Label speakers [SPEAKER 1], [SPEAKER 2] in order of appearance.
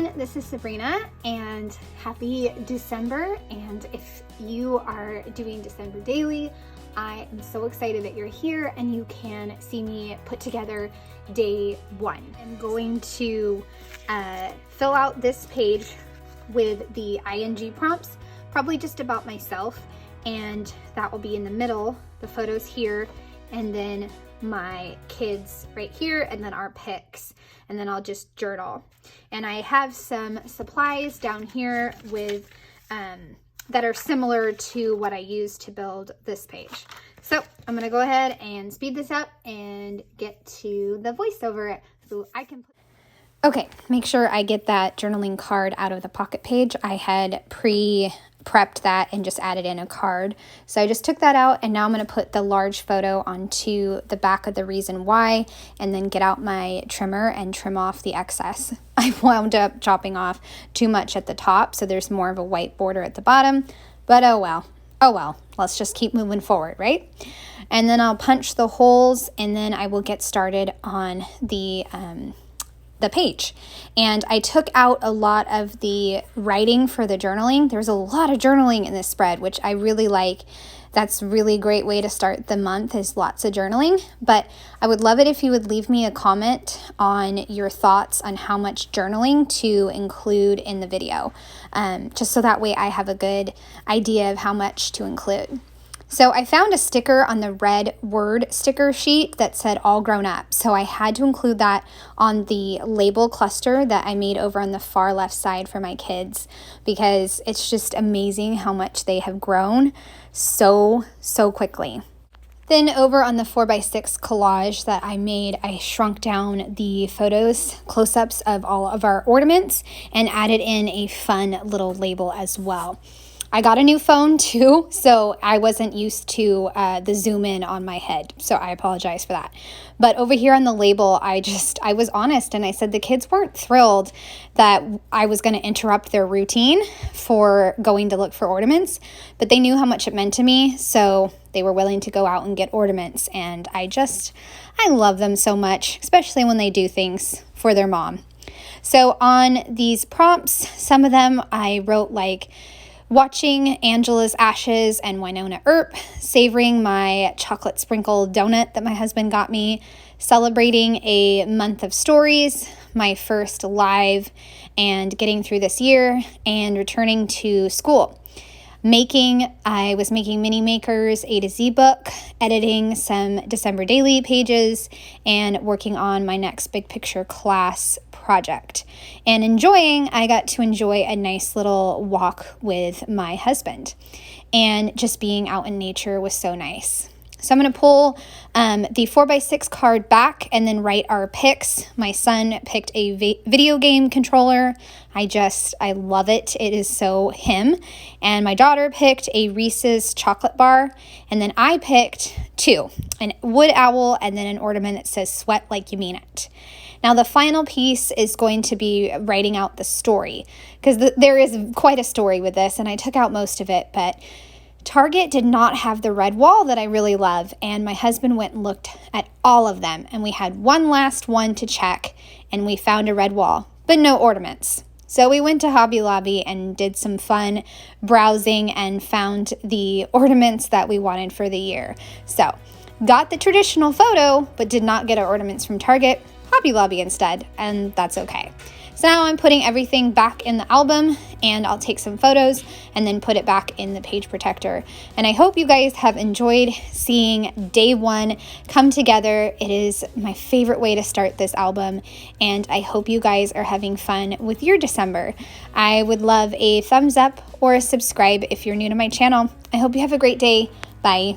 [SPEAKER 1] everyone, this is Sabrina and happy December. And if you are doing December daily, I am so excited that you're here and you can see me put together day one. I'm going to fill out this page with the ING prompts, probably just about myself, and that will be in the middle, the photos here, and then my kids right here, and then our pics, and then I'll just journal. And I have some supplies down here with that are similar to what I used to build this page. So I'm gonna go ahead and speed this up and get to the voiceover so I can put. Okay, make sure I get that journaling card out of the pocket page. I had pre-prepped that and just added in a card. So I just took that out, and now I'm going to put the large photo onto the back of the reason why, and then get out my trimmer and trim off the excess. I wound up chopping off too much at the top, so there's more of a white border at the bottom, but oh well, let's just keep moving forward, right? And then I'll punch the holes, and then I will get started on the page. And I took out a lot of the writing for the journaling. There's a lot of journaling in this spread, which I really like. That's a really great way to start the month, is lots of journaling. But I would love it if you would leave me a comment on your thoughts on how much journaling to include in the video, just so that way I have a good idea of how much to include. So I found a sticker on the red word sticker sheet that said all grown up. So I had to include that on the label cluster that I made over on the far left side for my kids, because it's just amazing how much they have grown so quickly. Then over on the 4x6 collage that I made, I shrunk down the photos, close-ups of all of our ornaments, and added in a fun little label as well. I got a new phone too, so I wasn't used to the zoom in on my head, so I apologize for that. But over here on the label, I was honest, and I said the kids weren't thrilled that I was going to interrupt their routine for going to look for ornaments, but they knew how much it meant to me, so they were willing to go out and get ornaments, and I love them so much, especially when they do things for their mom. So on these prompts, some of them I wrote like, watching Angela's Ashes and Winona Earp, savoring my chocolate sprinkled donut that my husband got me, celebrating a month of stories, my first live, and getting through this year, and returning to school. I was making mini makers, A to Z book, editing some December daily pages, and working on my next big picture class project. And I got to enjoy a nice little walk with my husband. And just being out in nature was so nice. So I'm going to pull the 4x6 card back and then write our picks. My son picked a video game controller. I love it. It is so him. And my daughter picked a Reese's chocolate bar. And then I picked two, an wood owl and then an ornament that says sweat like you mean it. Now the final piece is going to be writing out the story, because there is quite a story with this, and I took out most of it, but Target did not have the red wall that I really love, and my husband went and looked at all of them, and we had one last one to check, and we found a red wall, but no ornaments. So we went to Hobby Lobby and did some fun browsing and found the ornaments that we wanted for the year. So got the traditional photo, but did not get our ornaments from Target, Hobby Lobby instead, and that's okay. So now I'm putting everything back in the album, and I'll take some photos and then put it back in the page protector. And I hope you guys have enjoyed seeing day one come together. It is my favorite way to start this album, and I hope you guys are having fun with your December. I would love a thumbs up or a subscribe if you're new to my channel. I hope you have a great day. Bye.